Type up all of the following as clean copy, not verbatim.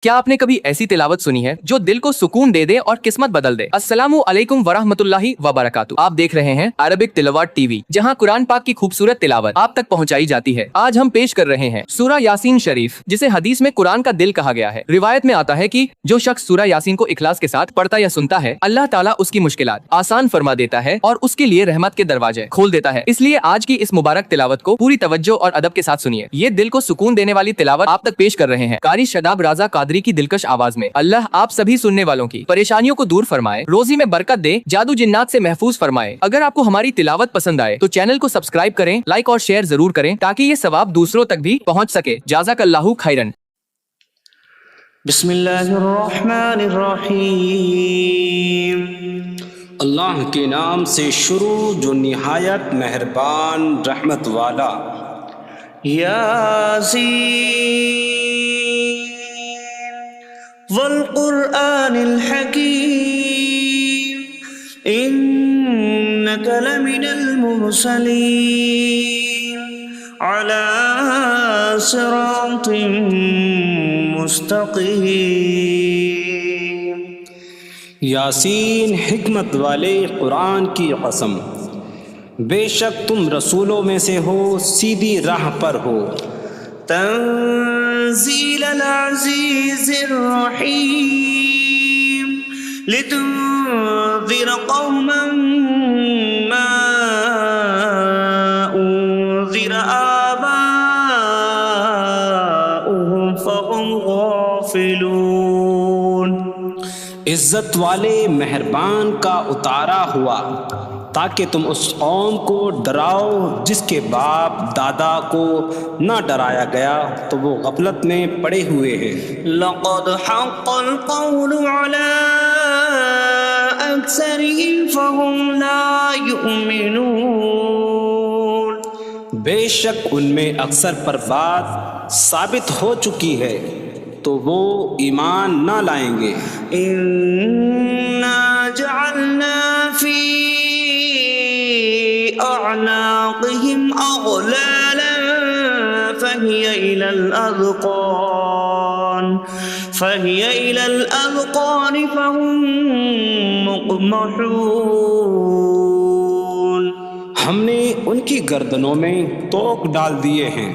کیا آپ نے کبھی ایسی تلاوت سنی ہے جو دل کو سکون دے دے اور قسمت بدل دے؟ السلام علیکم ورحمۃ اللہ وبرکاتہ۔ آپ دیکھ رہے ہیں عربک تلاوت ٹی وی، جہاں قرآن پاک کی خوبصورت تلاوت آپ تک پہنچائی جاتی ہے۔ آج ہم پیش کر رہے ہیں سورہ یاسین شریف، جسے حدیث میں قرآن کا دل کہا گیا ہے۔ روایت میں آتا ہے کہ جو شخص سورہ یاسین کو اخلاص کے ساتھ پڑھتا یا سنتا ہے، اللہ تعالیٰ اس کی مشکلات آسان فرما دیتا ہے اور اس کے لیے رحمت کے دروازے کھول دیتا ہے۔ اس لیے آج کی اس مبارک تلاوت کو پوری توجہ اور ادب کے ساتھ سنیے۔ یہ دل کو سکون دینے والی تلاوت آپ تک پیش کر رہے ہیں قاری شاداب رضا قادری کی دلکش آواز میں۔ اللہ آپ سبھی سننے والوں کی پریشانیوں کو دور فرمائے، روزی میں برکت دے، جادو جنات سے محفوظ فرمائے۔ اگر آپ کو ہماری تلاوت پسند آئے تو چینل کو سبسکرائب کریں، لائک اور شیئر ضرور کریں تاکہ یہ ثواب دوسروں تک بھی پہنچ سکے۔ جزاک اللہ خیرن۔ بسم اللہ الرحمن الرحیم۔ اللہ کے نام سے شروع جو نہایت مہربان رحمت والا۔ یاسین والقرآن الحکیم انک لمن المرسلین علی صراط مستقیم۔ یاسین حکمت والے قرآن کی قسم، بے شک تم رسولوں میں سے ہو، سیدھی راہ پر ہو۔ تنزیل العزیز الرحیم لتنذر قوما ما انذر آباؤهم فهم غافلون۔ عزت والے مہربان کا اتارا ہوا تاکہ تم اس قوم کو ڈراؤ جس کے باپ دادا کو نہ ڈرایا گیا تو وہ غفلت میں پڑے ہوئے ہیں۔ لقد حق القول على اکثرهم فهم لا يؤمنون۔ بے شک ان میں اکثر پر بات ثابت ہو چکی ہے تو وہ ایمان نہ لائیں گے۔ انا جعلنا فی اعناقهم اغلالا فهي الى الاذقان فهم مقمحون۔ ہم نے ان کی گردنوں میں توق ڈال دیے ہیں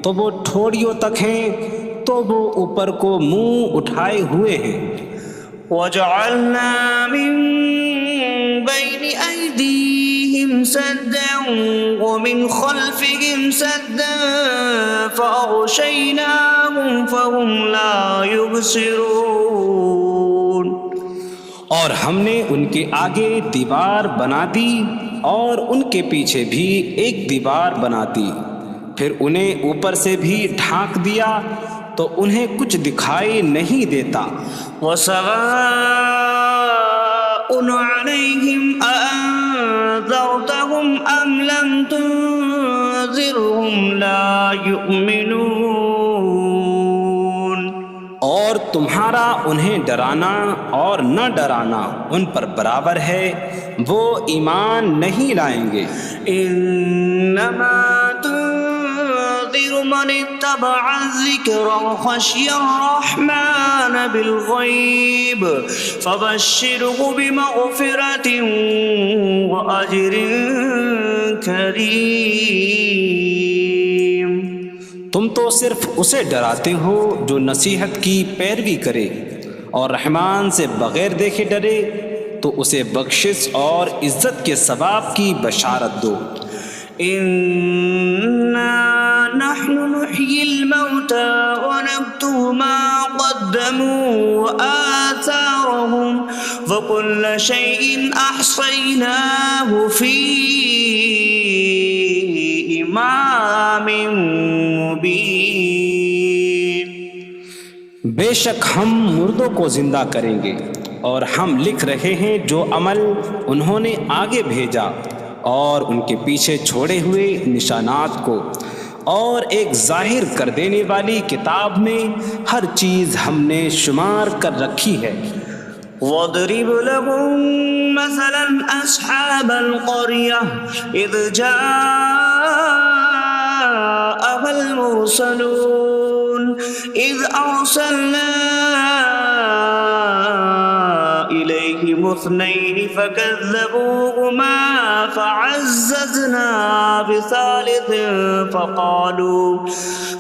تو وہ ٹھوڑیوں تک ہیں، تو وہ اوپر کو منہ اٹھائے ہوئے ہیں۔ وَجَعَلْنَا مِن بَيْنِ أَيْدِيهِمْ سَدًّا وَمِنْ خَلْفِهِمْ سَدًّا فَأَغْشَيْنَاهُمْ فَهُمْ لَا يُبْصِرُونَ۔ اور ہم نے ان کے آگے دیوار بنا دی اور ان کے پیچھے بھی ایک دیوار بنا دی، پھر انہیں اوپر سے بھی ڈھانک دیا تو انہیں کچھ دکھائی نہیں دیتا۔ وَسَوَاءٌ عَلَيْهِمْ أَأَنذَرْتَهُمْ أَمْ لَمْ تُنذِرْهُمْ لَا يُؤْمِنُونَ۔ اور تمہارا انہیں ڈرانا اور نہ ڈرانا ان پر برابر ہے، وہ ایمان نہیں لائیں گے۔ انما من اتبع الذکر وخشی الرحمن بالغیب فبشرہ بمغفرۃ واجر کریم۔ تم تو صرف اسے ڈراتے ہو جو نصیحت کی پیروی کرے اور رحمان سے بغیر دیکھے ڈرے، تو اسے بخشش اور عزت کے ثواب کی بشارت دو۔ اِنَّا نحن نحيي الموتى ونكتب ما قدموا وآثارهم وكل شيء أحصيناه في إمام مبين۔ بے شک ہم مردوں کو زندہ کریں گے اور ہم لکھ رہے ہیں جو عمل انہوں نے آگے بھیجا اور ان کے پیچھے چھوڑے ہوئے نشانات کو، اور ایک ظاہر کر دینے والی کتاب میں ہر چیز ہم نے شمار کر رکھی ہے۔ وَاضْرِبْ لَهُم مَّثَلًا أَصْحَابَ الْقَرْيَةِ إِذْ جَاءَهَا الْمُرْسَلُونَ إِذْ أَرْسَلْنَا اثنين فكذبوهما فعززنا بثالث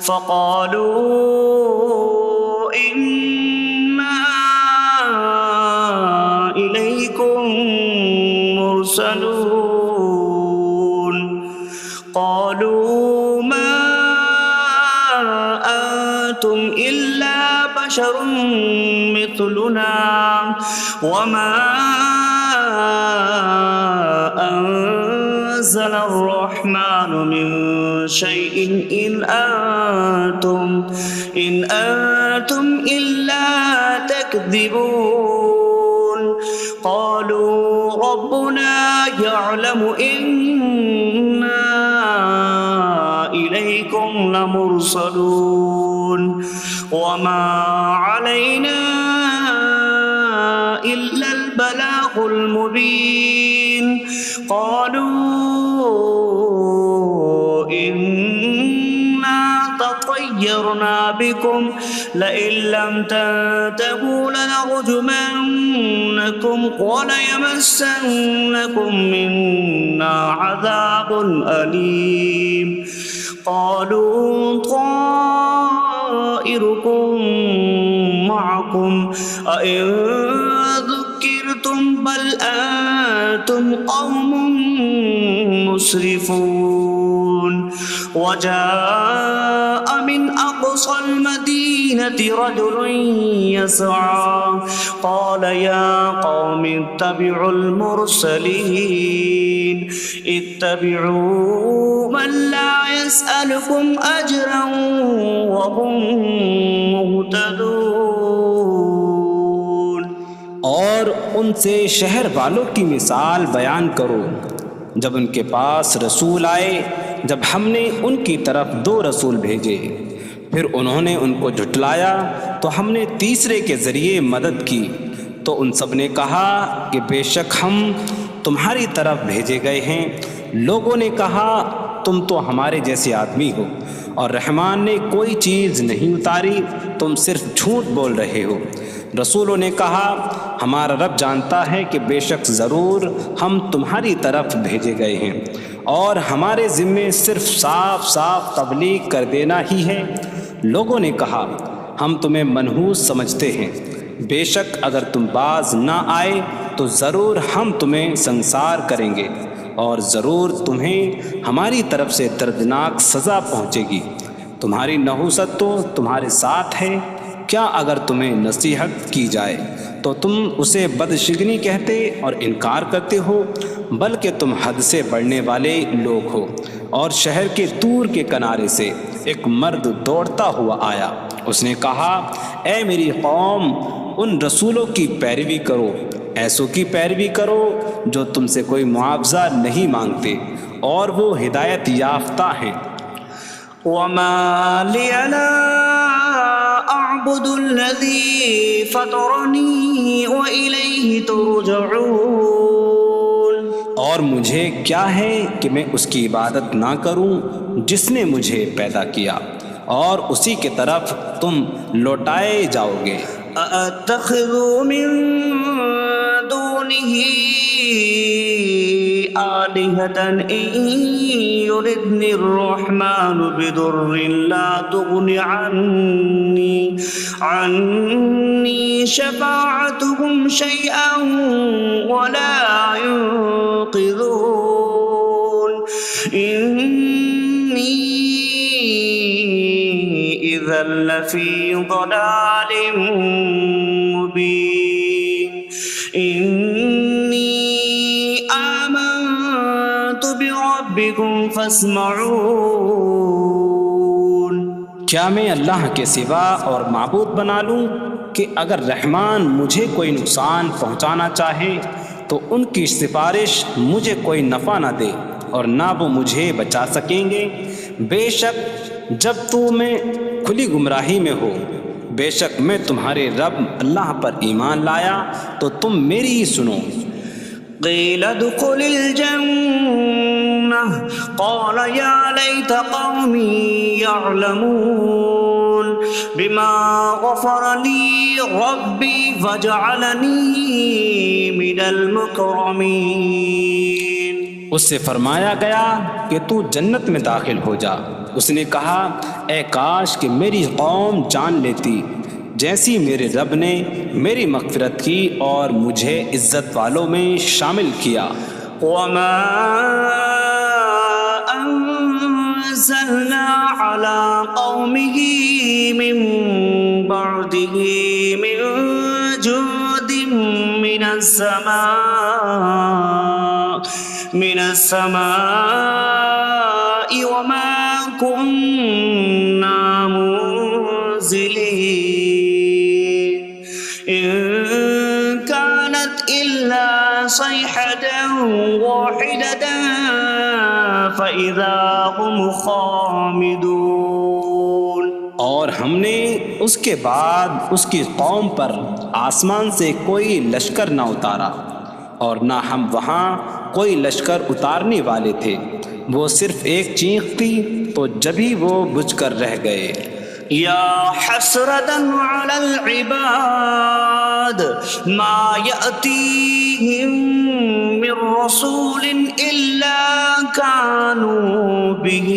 فقالوا إنا إليكم مرسلون قالوا ما أنتم إلا بشر مثلنا وما أنزل الرحمن من شيء إن أنتم إلا تكذبون قالوا ربنا يعلم إنا إليكم لمرسلون وما علينا إلا البلاغ المبين قالوا إنا تطيرنا بكم لئن لم تنتهوا لنرجمنكم وليمسنكم منا عذاب أليم قالوا طائركم معكم أئن ذكرتم بل أنتم قوم مسرفون وجاء من أقصى المدينة رجل يسعى قال يا قوم اتبعوا المرسلين اتبعوا من لا يسألكم أجرا وهم مهتدون اور ان سے شہر والوں کی مثال بیان کرو جب ان کے پاس رسول آئے جب ہم نے ان کی طرف 2 رسول بھیجے پھر انہوں نے ان کو جھٹلایا تو ہم نے تیسرے کے ذریعے مدد کی تو ان سب نے کہا کہ بے شک ہم تمہاری طرف بھیجے گئے ہیں لوگوں نے کہا تم تو ہمارے جیسے آدمی ہو اور رحمان نے کوئی چیز نہیں اتاری تم صرف جھوٹ بول رہے ہو رسولوں نے کہا ہمارا رب جانتا ہے کہ بے شک ضرور ہم تمہاری طرف بھیجے گئے ہیں اور ہمارے ذمے صرف صاف صاف تبلیغ کر دینا ہی ہے لوگوں نے کہا ہم تمہیں منحوس سمجھتے ہیں بے شک اگر تم باز نہ آئے تو ضرور ہم تمہیں سنسار کریں گے اور ضرور تمہیں ہماری طرف سے دردناک سزا پہنچے گی تمہاری نحوست تو تمہارے ساتھ ہے کیا اگر تمہیں نصیحت کی جائے تو تم اسے بدشگنی کہتے اور انکار کرتے ہو بلکہ تم حد سے بڑھنے والے لوگ ہو اور شہر کے دور کے کنارے سے ایک مرد دوڑتا ہوا آیا اس نے کہا اے میری قوم ان رسولوں کی پیروی کرو ایسوں کی پیروی کرو جو تم سے کوئی معاوضہ نہیں مانگتے اور وہ ہدایت یافتہ ہیں وما لي لا أعبد الذي فطرني وإليه ترجعون اور مجھے کیا ہے کہ میں اس کی عبادت نہ کروں جس نے مجھے پیدا کیا اور اسی کی طرف تم لوٹائے جاؤ گے أأتخذ من دونه آلهة إن يردني الرحمن بضر لا تغن عني شفاعتهم شيئا ولا ينقذون إني إذا لفي ضلال مبين إني آمنت بربكم فاسمعون کیا میں اللہ کے سوا اور معبود بنا لوں کہ اگر رحمان مجھے کوئی نقصان پہنچانا چاہے تو ان کی سفارش مجھے کوئی نفع نہ دے اور نہ وہ مجھے بچا سکیں گے بے شک جب تو میں کھلی گمراہی میں ہو بے شک میں تمہارے رب اللہ پر ایمان لایا تو تم میری ہی سنو قيل ادخل الجنة قال يا ليت قومي يعلمون بما غفر لي ربي فاجعلني من المكرمين. اس سے فرمایا گیا کہ تو جنت میں داخل ہو جا. اس نے کہا اے کاش کہ میری قوم جان لیتی جیسی میرے رب نے میری مغفرت کی اور مجھے عزت والوں میں شامل کیا. وما أنزلنا على قومه من بعده من جود من السماء وما كنا منزلين إن كانت إلا صيحة واحدة فإذا هم خامدون. اور ہم نے اس کے بعد اس کی قوم پر آسمان سے کوئی لشکر نہ اتارا اور نہ ہم وہاں کوئی لشکر اتارنے والے تھے. وہ صرف ایک چیخ تھی تو جبھی وہ بجھ کر رہ گئے. یا حسرة على العباد ما يأتيهم من رسول إلا كانوا به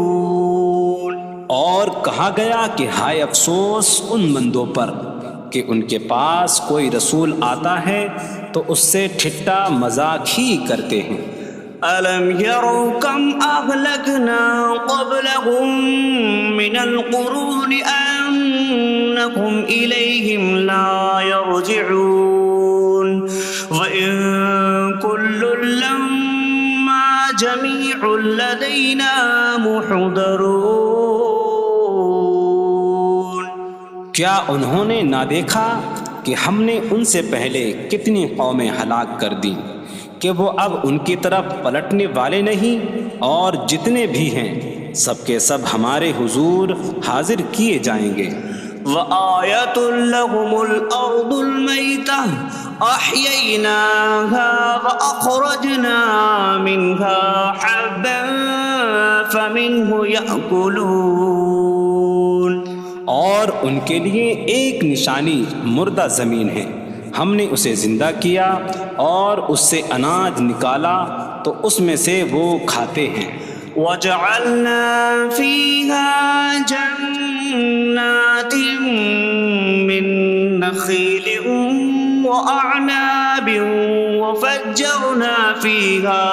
يستهزئون. اور کہا گیا کہ ہائے افسوس ان بندوں پر کہ ان کے پاس کوئی رسول آتا ہے تو اس سے ٹھٹا مذاق ہی کرتے ہیں. ألم يروا كم أهلكنا قبلهم من القرون أنكم إليهم لا يرجعون وإن كل لما جميع لدينا محضرون. کیا انہوں نے نہ دیکھا کہ ہم نے ان سے پہلے کتنی قومیں ہلاک کر دیں کہ وہ اب ان کی طرف پلٹنے والے نہیں، اور جتنے بھی ہیں سب کے سب ہمارے حضور حاضر کیے جائیں گے. وآیۃ لہم الارض المیتہ احییناہا واخرجنا منہا حبا فمنہ یأکلون. اور ان کے لیے ایک نشانی مردہ زمین ہے، ہم نے اسے زندہ کیا اور اس سے اناج نکالا تو اس میں سے وہ کھاتے ہیں. وَجَعَلْنَا فِيهَا جَنَّاتٍ مِّن نَخِيلٍ وَأَعْنَابٍ وَفَجَّرْنَا فِيهَا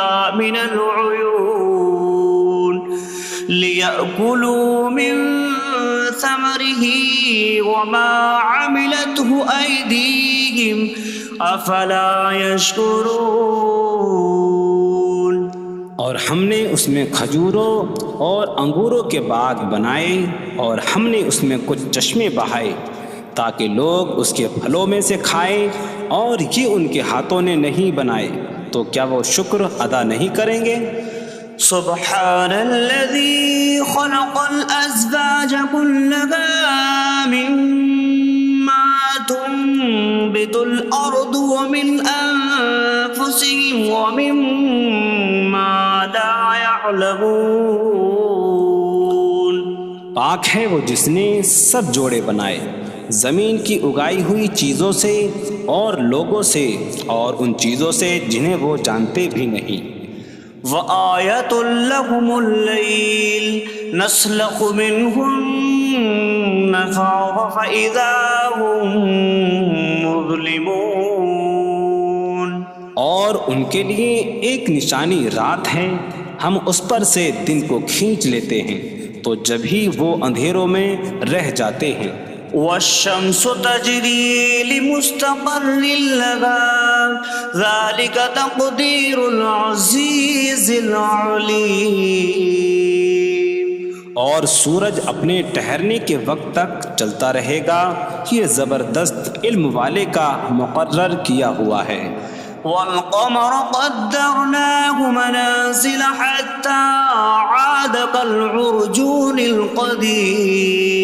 مِنَ الْعُيُونِ لِيَأْكُلُوا مِن ثَمَرِهِ وَمَا عَمِلَتْهُ أَيْدِيهِمْ أَفَلَا يَشْكُرُونَ. اور ہم نے اس میں کھجوروں اور انگوروں کے باغ بنائے اور ہم نے اس میں کچھ چشمے بہائے تاکہ لوگ اس کے پھلوں میں سے کھائیں، اور یہ ان کے ہاتھوں نے نہیں بنائے تو کیا وہ شکر ادا نہیں کریں گے؟ سبحان الذي خلق الأزواج كلها مما تنبت الأرض ومن أنفسهم ومما لا يعلمون. پاک ہے وہ جس نے سب جوڑے بنائے زمین کی اگائی ہوئی چیزوں سے اور لوگوں سے اور ان چیزوں سے جنہیں وہ جانتے بھی نہیں. وآیۃ لہم اللیل نسلخ منہ النہار فإذا هم مظلمون. اور ان کے لیے ایک نشانی رات ہے، ہم اس پر سے دن کو کھینچ لیتے ہیں تو جبھی وہ اندھیروں میں رہ جاتے ہیں. والشمس تجری لمستقر لها ذلك تقدیر العزیز العلیم. اور سورج اپنے ٹھہرنے کے وقت تک چلتا رہے گا، یہ زبردست علم والے کا مقرر کیا ہوا ہے. والقمر قدرناه منازل حتى عاد كالعرجون القديم.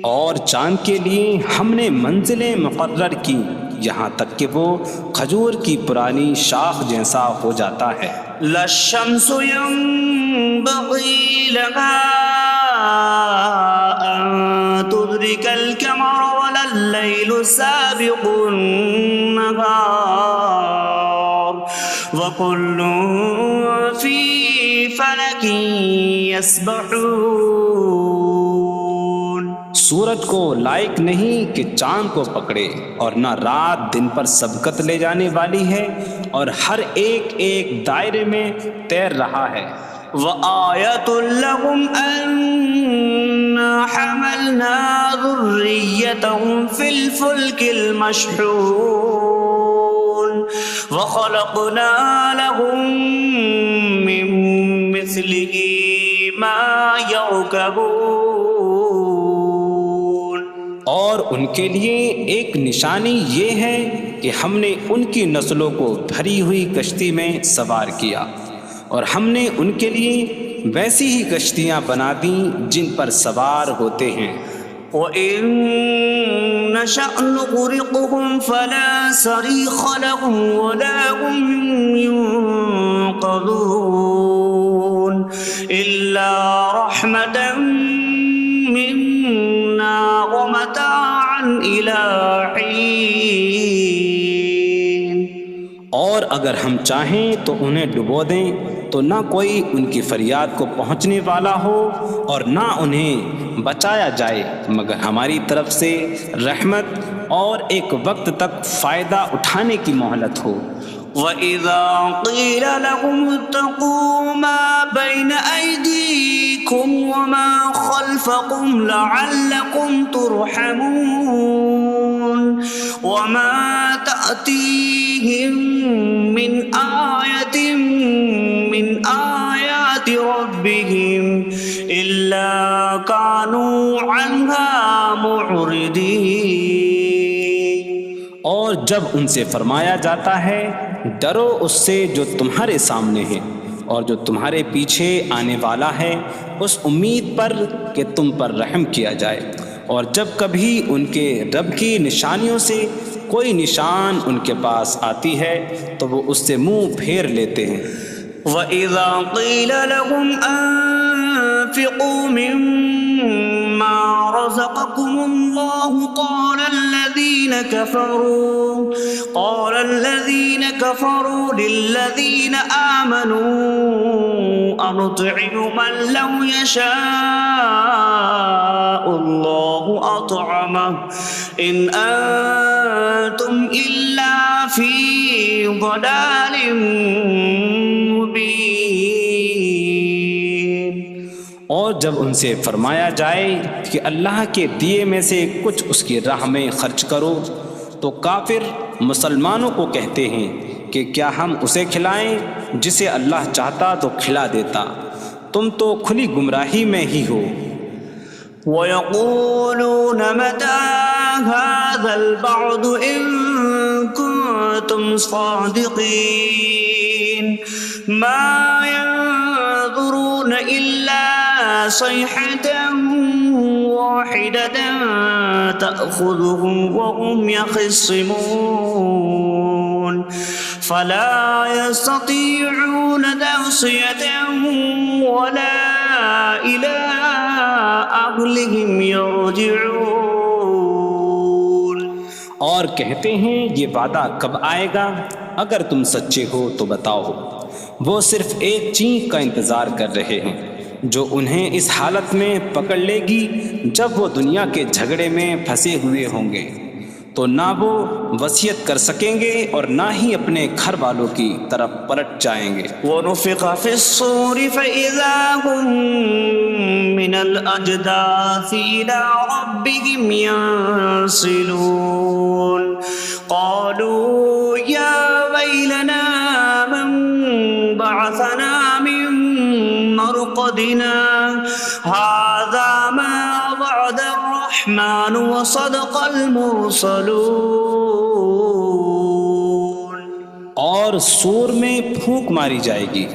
اور چاند کے لیے ہم نے منزلیں مقرر کی یہاں تک کہ وہ کھجور کی پرانی شاخ جیسا ہو جاتا ہے. لا الشمس ينبغي لها أن تدرك القمر ولا الليل سابق النهار وكل في فلك يسبحون. سورج کو لائق نہیں کہ چاند کو پکڑے، اور نہ رات دن پر سبقت لے جانے والی ہے، اور ہر ایک ایک دائرے میں تیر رہا ہے. وآية لهم أنا حملنا ذريتهم في الفلك المشحون وخلقنا لهم من مثله ما يركبون. اور ان کے لیے ایک نشانی یہ ہے کہ ہم نے ان کی نسلوں کو بھری ہوئی کشتی میں سوار کیا، اور ہم نے ان کے لیے ویسی ہی کشتیاں بنا دیں جن پر سوار ہوتے ہیں. وَإِن نَّشَأْ نُغْرِقْهُمْ فَلَا صَرِيخَ لَهُمْ وَلَا هُمْ يُنقَذُونَ إِلَّا رَحْمَةً مِّنَّا وَمَتَاعًا إِلَىٰ حِينٍ. اور اگر ہم چاہیں تو انہیں ڈبو دیں تو نہ کوئی ان کی فریاد کو پہنچنے والا ہو اور نہ انہیں بچایا جائے مگر ہماری طرف سے رحمت اور ایک وقت تک فائدہ اٹھانے کی مہلت ہو. وَإِذَا قِيلَ لَهُمُ اتَّقُوا مَا بَيْنَ أَيْدِيكُمْ وَمَا خَلْفَكُمْ لَعَلَّكُمْ تُرْحَمُونَ وَمَا تَأْتِيهِم مِّنْ آيَةٍ مِّنْ آيَاتِ رَبِّهِمْ إِلَّا كَانُوا عَنْهَا مُعْرِضِينَ. اور جب ان سے فرمایا جاتا ہے ڈرو اس سے جو تمہارے سامنے ہے اور جو تمہارے پیچھے آنے والا ہے، اس امید پر کہ تم پر رحم کیا جائے، اور جب کبھی ان کے رب کی نشانیوں سے کوئی نشان ان کے پاس آتی ہے تو وہ اس سے منہ پھیر لیتے ہیں. وَإِذَا قِيلَ لَهُمْ أَنفِقُوا مِمَّا رَزَقَكُمُ اللَّهُ قَالَ الَّذِينَ كَفَرُوا لِلَّذِينَ آمَنُوا أَنُطْعِمُ مَن لَّوْ يَشَاءُ اللَّهُ أَطْعَمَهُ إِنْ أَنتُمْ إِلَّا فِي ضَلَالٍ مُّبِينٍ. اور جب ان سے فرمایا جائے کہ اللہ کے دیے میں سے کچھ اس کی راہ میں خرچ کرو تو کافر مسلمانوں کو کہتے ہیں کہ کیا ہم اسے کھلائیں جسے اللہ چاہتا تو کھلا دیتا، تم تو کھلی گمراہی میں ہی ہو. وَيَقُولُونَ مَتَىٰ هَٰذَا الْوَعْدُ إِن كُنتُمْ صَادِقِينَ مَا يَنظُرُونَ إِلَّا صَيْحَةً وَاحِدَةً تَأْخُذُهُمْ وَهُمْ يَخِصِّمُونَ فَلَا يَسْتَطِيعُونَ تَوْصِيَةً وَلَا إِلَىٰ أَهْلِهِمْ يَرْجِعُونَ. اور کہتے ہیں یہ وعدہ کب آئے گا؟ اگر تم سچے ہو تو بتاؤ. وہ صرف ایک چینک کا انتظار کر رہے ہیں جو انہیں اس حالت میں پکڑ لے گی جب وہ دنیا کے جھگڑے میں پھنسے ہوئے ہوں گے، تو نہ وہ وصیت کر سکیں گے اور نہ ہی اپنے گھر والوں کی طرف پلٹ جائیں گے. وَنُفِخَ فِي الصُّورِ فَإِذَا هُم مِّنَ الْأَجْدَاثِ إِلَىٰ رَبِّهِمْ يَنسِلُونَ قَالُوا يَا وَيْلَنَا مَن بَعَثَنَا مِن مَّرْقَدِنَا هَٰذَا مَا وَعَدَ الرَّحْمَٰنُ وَصَدَقَ الْمُرْسَلُونَ. اور سور میں پھونک ماری جائے گی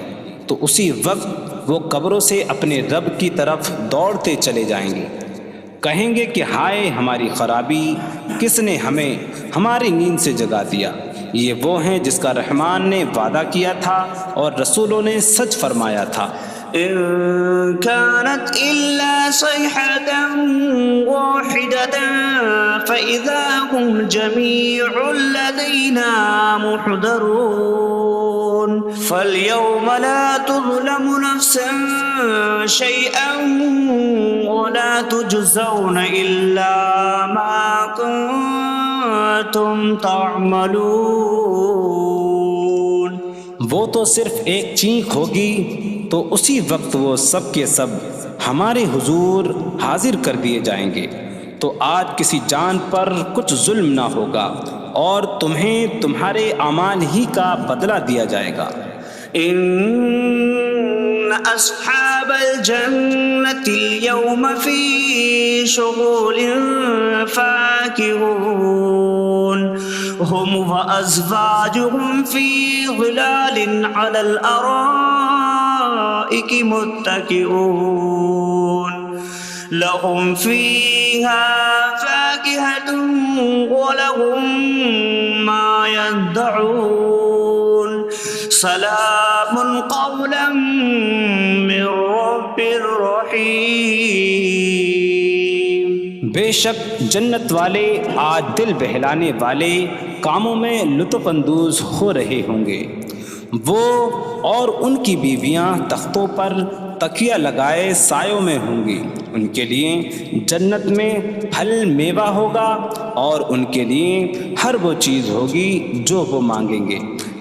تو اسی وقت وہ قبروں سے اپنے رب کی طرف دوڑتے چلے جائیں گے، کہیں گے کہ ہائے ہماری خرابی، کس نے ہمیں ہماری نیند سے جگا دیا. یہ وہ ہیں جس کا رحمان نے وعدہ کیا تھا اور رسولوں نے سچ فرمایا تھا. إن كانت إلا صيحة واحدة فإذا هم جميع لدينا محضرون فاليوم لا تظلم نفس شيئا ولا تجزون إلا ما كنتم تعملون. وہ تو صرف ایک چینخ ہوگی تو اسی وقت وہ سب کے سب ہمارے حضور حاضر کر دیے جائیں گے. تو آج کسی جان پر کچھ ظلم نہ ہوگا اور تمہیں تمہارے اعمال ہی کا بدلہ دیا جائے گا. إن أصحاب الجنة اليوم في شغل فاكهون هم وأزواجهم في ظلال على الأرائك متكئون لهم فيها فاكهة ولهم ما يدعون سلام قولا من رب رحیم. بے شک جنت والے آج دل بہلانے والے کاموں میں لطف اندوز ہو رہے ہوں گے. وہ اور ان کی بیویاں تختوں پر تکیہ لگائے سایوں میں ہوں گی. ان کے لیے جنت میں پھل میوہ ہوگا اور ان کے لیے ہر وہ چیز ہوگی جو وہ مانگیں گے.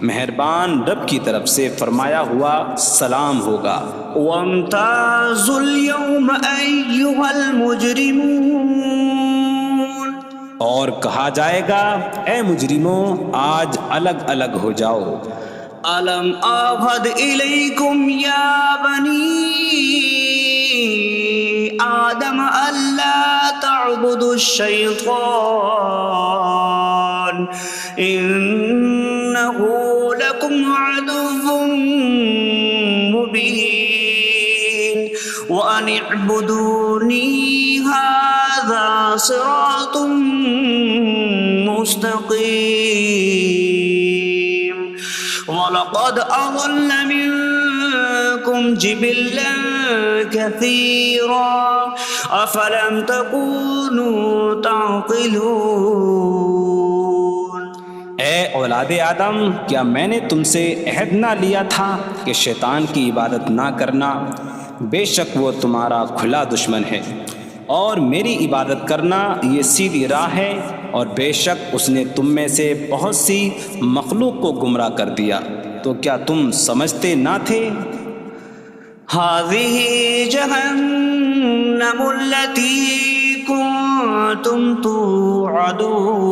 مہربان رب کی طرف سے فرمایا ہوا سلام ہوگا. وامتازوا اليوم أيها المجرمون. اور کہا جائے گا اے مجرموں آج الگ الگ ہو جاؤ. ألم أعهد إليكم يا بني آدم ألا تعبدوا الشيطان إنه لكم عدو مبين وأن اعبدوني هذا صراط مستقيم. وَلَقَدْ أَضَلَّ مِنكُمْ جِبِلًّا كَثِيرًا أَفَلَمْ تَكُونُوا تَعْقِلُونَ. اے اولاد آدم کیا میں نے تم سے عہد نہ لیا تھا کہ شیطان کی عبادت نہ کرنا؟ بے شک وہ تمہارا کھلا دشمن ہے اور میری عبادت کرنا یہ سیدھی راہ ہے. اور بے شک اس نے تم میں سے بہت سی مخلوق کو گمراہ کر دیا. تو کیا تم سمجھتے نہ تھے؟ هذه جهنم التي كنتم توعدون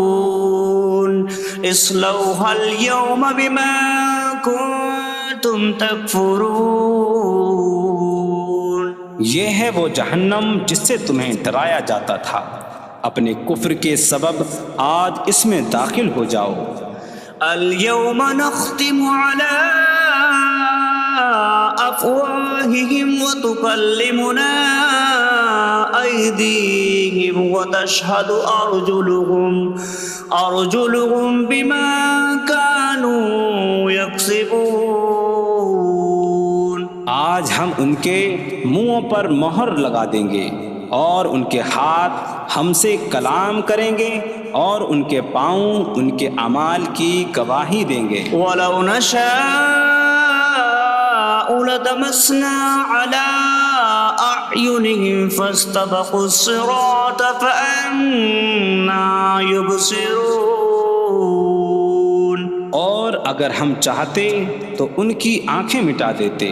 اصلوها اليوم بما كنتم تكفرون. یہ ہے وہ جہنم جس سے تمہیں ڈرایا جاتا تھا. اپنے کفر کے سبب آج اس میں داخل ہو جاؤ. اليوم نختم على أفواههم وتكلمنا أيديهم وتشهد أرجلهم بما كانوا يكسبون. آج ہم ان کے منہوں پر مہر لگا دیں گے اور ان کے ہاتھ ہم سے کلام کریں گے اور ان کے پاؤں ان کے اعمال کی گواہی دیں گے. وَلَوْ نَشَاءُ لَطَمَسْنَا عَلَىٰ أَعْيُنِهِمْ فَاسْتَبَقُوا الصِّرَاطَ فَأَنَّىٰ يُبْصِرُونَ. اور اگر ہم چاہتے تو ان کی آنکھیں مٹا دیتے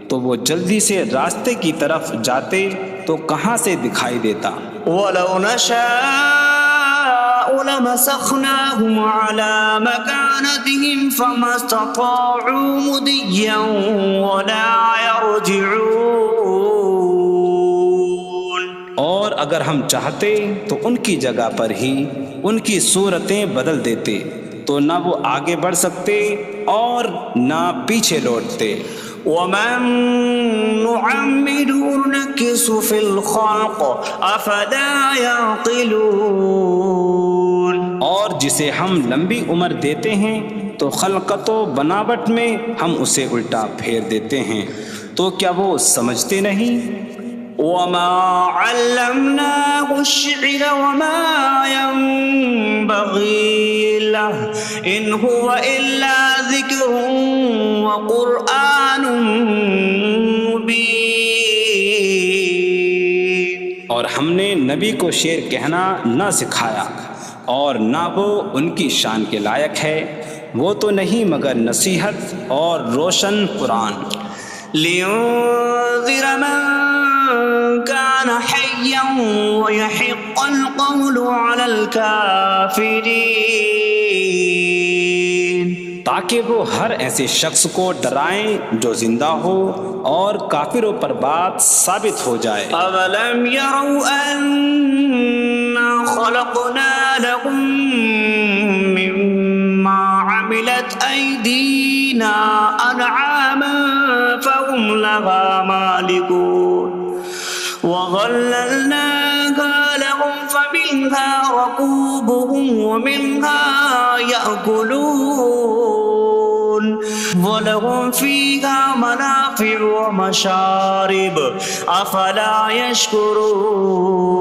تو وہ جلدی سے راستے کی طرف جاتے تو کہاں سے دکھائی دیتا. وَلَوْ نَشَاءُ لَمَسَخْنَاهُمْ عَلَىٰ مَكَانَتِهِمْ فَمَا اسْتَطَاعُوا مُضِيًّا وَلَا يَرْجِعُونَ. اور اگر ہم چاہتے تو ان کی جگہ پر ہی ان کی صورتیں بدل دیتے تو نہ وہ آگے بڑھ سکتے اور نہ پیچھے لوٹتے. وَمَن نُعَمِّرْهُ نُنَكِّسْهُ فِي الْخَلْقِ أَفَلَا يَعْقِلُونَ. اور جسے ہم لمبی عمر دیتے ہیں تو خلقت و بناوٹ میں ہم اسے الٹا پھیر دیتے ہیں. تو کیا وہ سمجھتے نہیں؟ وما علمناه الشعر وما ينبغي له إن هو إلا ذكر وقرآن مبين. اور ہم نے نبی کو شعر کہنا نہ سکھایا اور نہ وہ ان کی شان کے لائق ہے، وہ تو نہیں مگر نصیحت اور روشن قرآن. لينذر من كان حيا ويحق القول على الكافرين. تاکہ وہ ہر ایسے شخص کو ڈرائیں جو زندہ ہو اور کافروں پر بات ثابت ہو جائے. أولم يروا أنا خلقنا لهم مما عملت أيدينا أنعاما فهم لها مالكون وظللناها لهم فمنها ركوبهم ومنها يأكلون ولهم فيها منافع ومشارب أفلا يشكرون.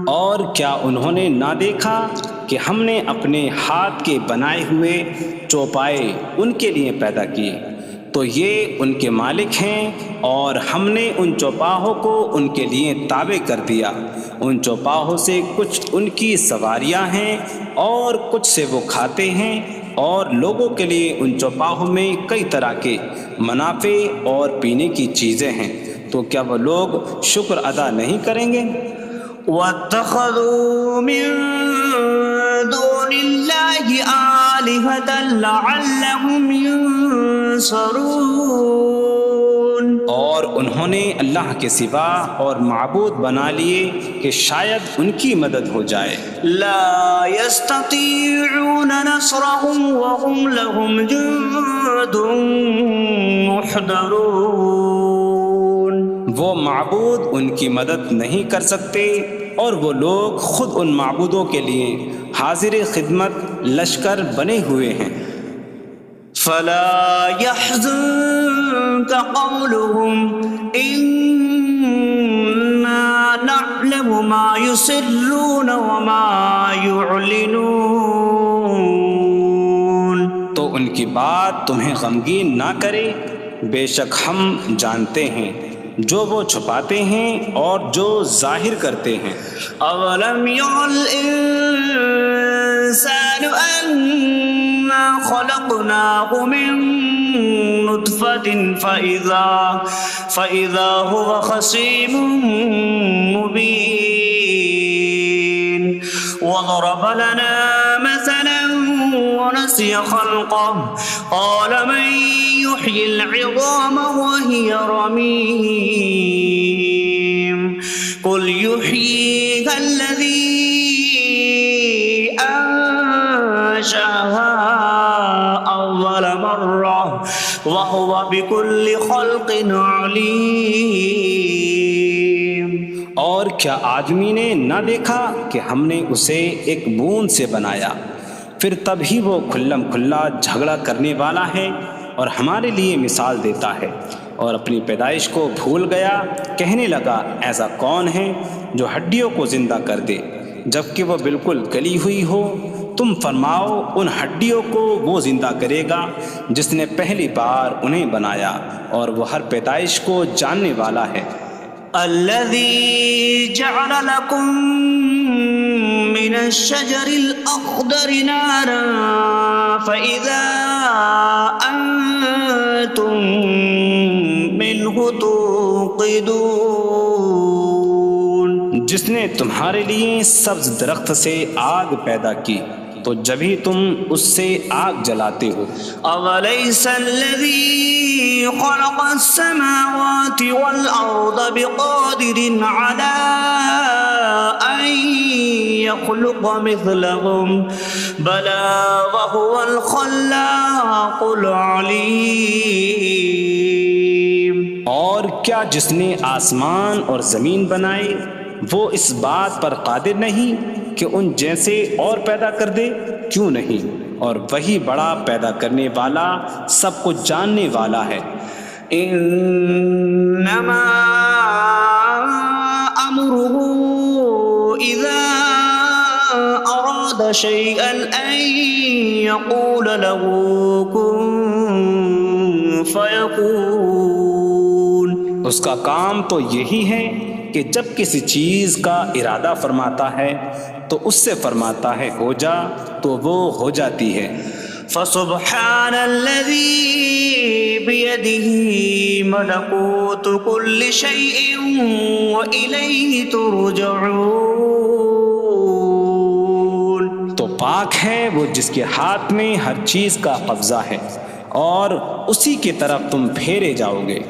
اور کیا انہوں نے نہ دیکھا کہ ہم نے اپنے ہاتھ کے بنائے ہوئے چوپائے ان کے لیے پیدا کیے، تو یہ ان کے مالک ہیں، اور ہم نے ان چوپاہوں کو ان کے لیے تابع کر دیا. ان چوپاہوں سے کچھ ان کی سواریاں ہیں اور کچھ سے وہ کھاتے ہیں، اور لوگوں کے لیے ان چوپاہوں میں کئی طرح کے منافع اور پینے کی چیزیں ہیں. تو کیا وہ لوگ شکر ادا نہیں کریں گے؟ واتخذوا من دون الله آلهة لعلهم ينصرون. اور انہوں نے اللہ کے سوا اور معبود بنا لیے کہ شاید ان کی مدد ہو جائے. لا يستطيعون نصرهم وهم لهم جند محضرون. وہ معبود ان کی مدد نہیں کر سکتے، اور وہ لوگ خود ان معبودوں کے لیے حاضر خدمت لشکر بنے ہوئے ہیں. فلا يحزنك قولهم إنا نعلم ما يسرون وما يعلنون. تو ان کی بات تمہیں غمگین نہ کرے، بے شک ہم جانتے ہیں جو وہ چھپاتے ہیں اور جو ظاہر کرتے ہیں. أولم ير الإنسان أنا خلقناه من نطفة فإذا هو خصيم مبين. وضرب لنا مثلا ونسي خلقه قال من يحيي العظام وهي رميم قل يحييها الذي أنشأها أول مرة وهو بكل خلق عليم. اور کیا آدمی نے نہ دیکھا کہ ہم نے اسے ایک بوند سے بنایا، پھر تب ہی وہ کھلم کھلا جھگڑا کرنے والا ہے اور ہمارے لیے مثال دیتا ہے. اور اپنی پیدائش کو بھول گیا، کہنے لگا ایسا کون ہے جو ہڈیوں کو زندہ کر دے جبکہ وہ بالکل گلی ہوئی ہو؟ تم فرماؤ ان ہڈیوں کو وہ زندہ کرے گا جس نے پہلی بار انہیں بنایا، اور وہ ہر پیدائش کو جاننے والا ہے. الذي جعل لكم من الشجر الأخضر نارا فإذا أنتم منه توقدون. جس نے تمہارے لیے سبز درخت سے آگ پیدا کی تو جبھی تم اس سے آگ جلاتے ہو. أوليس الذي خلق السماوات والأرض بقادر على أن يخلق مثلهم بلى وهو الخلاق العليم. اور کیا جس نے آسمان اور زمین بنائے وہ اس بات پر قادر نہیں کہ ان جیسے اور پیدا کر دے؟ کیوں نہیں، اور وہی بڑا پیدا کرنے والا سب کچھ جاننے والا ہے. إنما أمره إذا أراد شيئا أن يقول له كن فيكون. اس کا کام تو یہی ہے کہ جب کسی چیز کا ارادہ فرماتا ہے تو اس سے فرماتا ہے ہو جا تو وہ ہو جاتی ہے. فسبحان الذي بيده ملكوت كل شيء وإليه ترجعون. تو پاک ہے وہ جس کے ہاتھ میں ہر چیز کا قبضہ ہے اور اسی کی طرف تم پھیرے جاؤ گے.